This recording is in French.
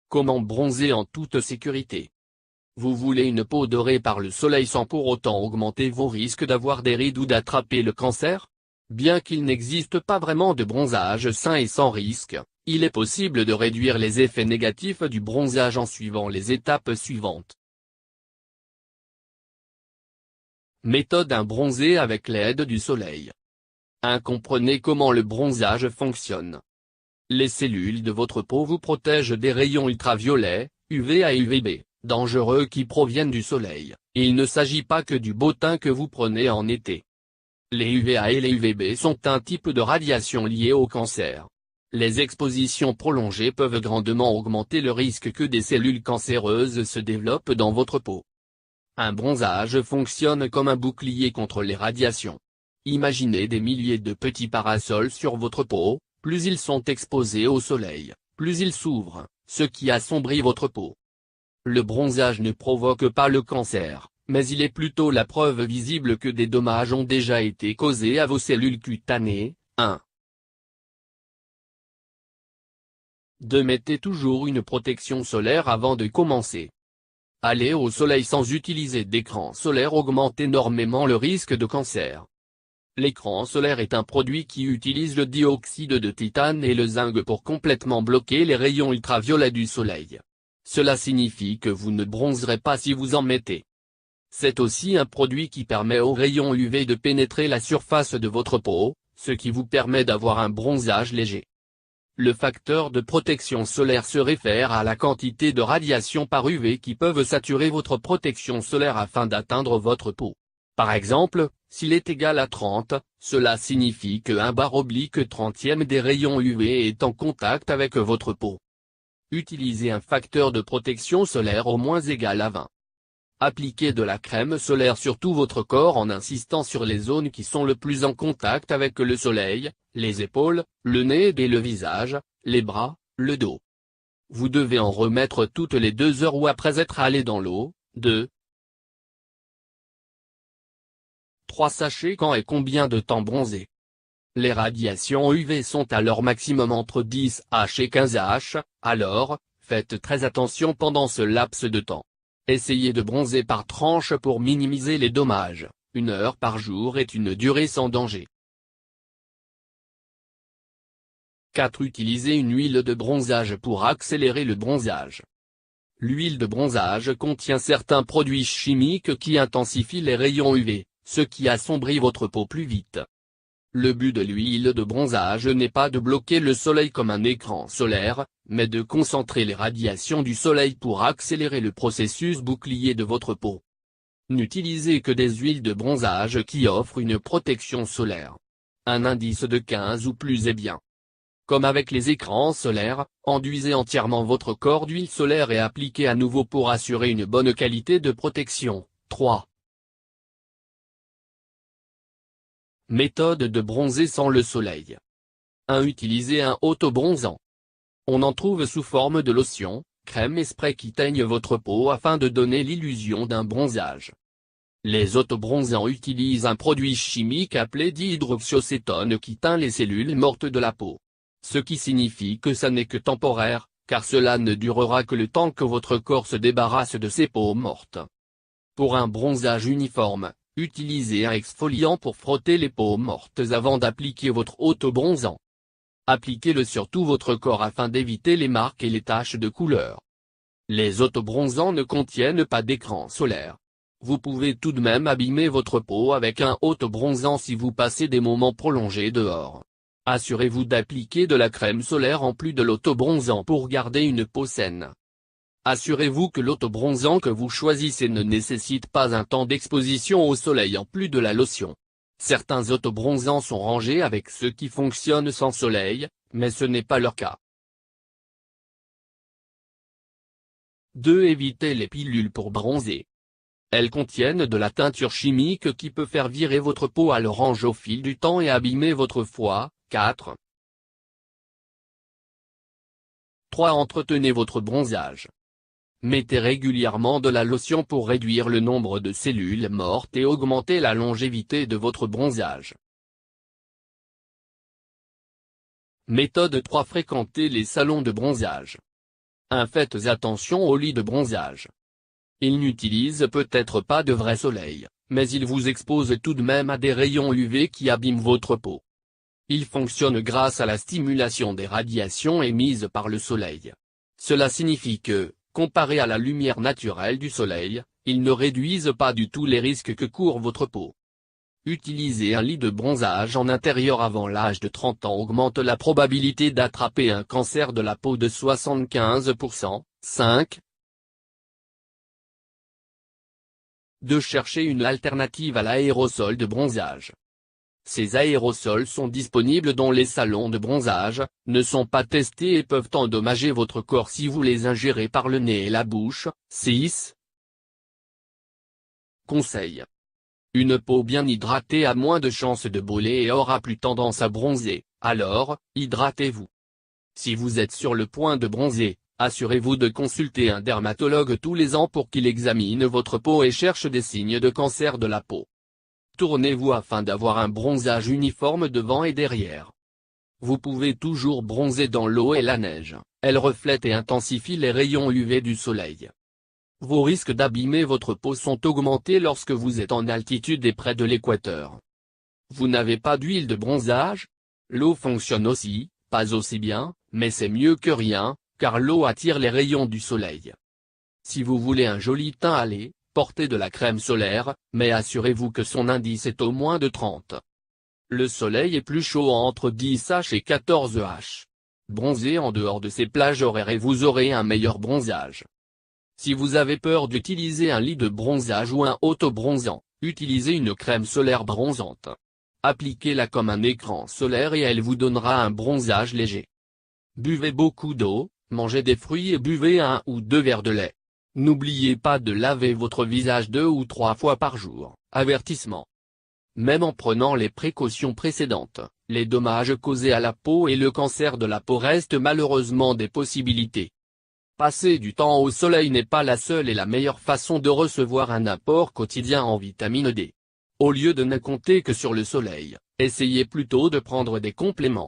Comment bronzer en toute sécurité? Vous voulez une peau dorée par le soleil sans pour autant augmenter vos risques d'avoir des rides ou d'attraper le cancer? Bien qu'il n'existe pas vraiment de bronzage sain et sans risque, il est possible de réduire les effets négatifs du bronzage en suivant les étapes suivantes. Méthode 1: bronzer avec l'aide du soleil. 1. Comprenez comment le bronzage fonctionne. Les cellules de votre peau vous protègent des rayons ultraviolets, UVA et UVB, dangereux qui proviennent du soleil, et il ne s'agit pas que du beau teint que vous prenez en été. Les UVA et les UVB sont un type de radiation liée au cancer. Les expositions prolongées peuvent grandement augmenter le risque que des cellules cancéreuses se développent dans votre peau. Un bronzage fonctionne comme un bouclier contre les radiations. Imaginez des milliers de petits parasols sur votre peau, plus ils sont exposés au soleil, plus ils s'ouvrent, ce qui assombrit votre peau. Le bronzage ne provoque pas le cancer, mais il est plutôt la preuve visible que des dommages ont déjà été causés à vos cellules cutanées. 1. 2. Mettez toujours une protection solaire avant de commencer. Aller au soleil sans utiliser d'écran solaire augmente énormément le risque de cancer. L'écran solaire est un produit qui utilise le dioxyde de titane et le zinc pour complètement bloquer les rayons ultraviolets du soleil. Cela signifie que vous ne bronzerez pas si vous en mettez. C'est aussi un produit qui permet aux rayons UV de pénétrer la surface de votre peau, ce qui vous permet d'avoir un bronzage léger. Le facteur de protection solaire se réfère à la quantité de radiations par UV qui peuvent saturer votre protection solaire afin d'atteindre votre peau. Par exemple, s'il est égal à 30, cela signifie que 1/30 des rayons UV est en contact avec votre peau. Utilisez un facteur de protection solaire au moins égal à 20. Appliquez de la crème solaire sur tout votre corps en insistant sur les zones qui sont le plus en contact avec le soleil, les épaules, le nez et le visage, les bras, le dos. Vous devez en remettre toutes les 2 heures ou après être allé dans l'eau. 2. 3 sachets quand et combien de temps bronzer. Les radiations UV sont à leur maximum entre 10H et 15H, alors, faites très attention pendant ce laps de temps. Essayez de bronzer par tranche pour minimiser les dommages. 1 heure par jour est une durée sans danger. 4. Utilisez une huile de bronzage pour accélérer le bronzage. L'huile de bronzage contient certains produits chimiques qui intensifient les rayons UV, ce qui assombrit votre peau plus vite. Le but de l'huile de bronzage n'est pas de bloquer le soleil comme un écran solaire, mais de concentrer les radiations du soleil pour accélérer le processus bouclier de votre peau. N'utilisez que des huiles de bronzage qui offrent une protection solaire. Un indice de 15 ou plus est bien. Comme avec les écrans solaires, enduisez entièrement votre corps d'huile solaire et appliquez à nouveau pour assurer une bonne qualité de protection. 3. Méthode de bronzer sans le soleil. 1. Utilisez un autobronzant. On en trouve sous forme de lotion, crème et spray qui teignent votre peau afin de donner l'illusion d'un bronzage. Les autobronzants utilisent un produit chimique appelé dihydroxyacétone qui teint les cellules mortes de la peau. Ce qui signifie que ça n'est que temporaire, car cela ne durera que le temps que votre corps se débarrasse de ces peaux mortes. Pour un bronzage uniforme, utilisez un exfoliant pour frotter les peaux mortes avant d'appliquer votre autobronzant. Appliquez-le sur tout votre corps afin d'éviter les marques et les taches de couleur. Les autobronzants ne contiennent pas d'écran solaire. Vous pouvez tout de même abîmer votre peau avec un autobronzant si vous passez des moments prolongés dehors. Assurez-vous d'appliquer de la crème solaire en plus de l'autobronzant pour garder une peau saine. Assurez-vous que l'autobronzant que vous choisissez ne nécessite pas un temps d'exposition au soleil en plus de la lotion. Certains autobronzants sont rangés avec ceux qui fonctionnent sans soleil, mais ce n'est pas leur cas. 2. Évitez les pilules pour bronzer. Elles contiennent de la teinture chimique qui peut faire virer votre peau à l'orange au fil du temps et abîmer votre foie. 4. 3. Entretenez votre bronzage. Mettez régulièrement de la lotion pour réduire le nombre de cellules mortes et augmenter la longévité de votre bronzage. Méthode 3. Fréquentez les salons de bronzage. Faites attention au lit de bronzage. Il n'utilise peut-être pas de vrai soleil, mais il vous expose tout de même à des rayons UV qui abîment votre peau. Il fonctionne grâce à la stimulation des radiations émises par le soleil. Cela signifie que, comparé à la lumière naturelle du soleil, ils ne réduisent pas du tout les risques que court votre peau. Utiliser un lit de bronzage en intérieur avant l'âge de 30 ans augmente la probabilité d'attraper un cancer de la peau de 75%. 5. De chercher une alternative à l'aérosol de bronzage. Ces aérosols sont disponibles dans les salons de bronzage, ne sont pas testés et peuvent endommager votre corps si vous les ingérez par le nez et la bouche. 6. Conseil. Une peau bien hydratée a moins de chances de brûler et aura plus tendance à bronzer, alors, hydratez-vous. Si vous êtes sur le point de bronzer, assurez-vous de consulter un dermatologue tous les ans pour qu'il examine votre peau et cherche des signes de cancer de la peau. Tournez-vous afin d'avoir un bronzage uniforme devant et derrière. Vous pouvez toujours bronzer dans l'eau et la neige, elle reflète et intensifie les rayons UV du soleil. Vos risques d'abîmer votre peau sont augmentés lorsque vous êtes en altitude et près de l'équateur. Vous n'avez pas d'huile de bronzage? L'eau fonctionne aussi, pas aussi bien, mais c'est mieux que rien, car l'eau attire les rayons du soleil. Si vous voulez un joli teint allé, portez de la crème solaire, mais assurez-vous que son indice est au moins de 30. Le soleil est plus chaud entre 10H et 14H. Bronzez en dehors de ces plages horaires et vous aurez un meilleur bronzage. Si vous avez peur d'utiliser un lit de bronzage ou un auto-bronzant, utilisez une crème solaire bronzante. Appliquez-la comme un écran solaire et elle vous donnera un bronzage léger. Buvez beaucoup d'eau, mangez des fruits et buvez 1 ou 2 verres de lait. N'oubliez pas de laver votre visage 2 ou 3 fois par jour. Avertissement. Même en prenant les précautions précédentes, les dommages causés à la peau et le cancer de la peau restent malheureusement des possibilités. Passer du temps au soleil n'est pas la seule et la meilleure façon de recevoir un apport quotidien en vitamine D. Au lieu de ne compter que sur le soleil, essayez plutôt de prendre des compléments.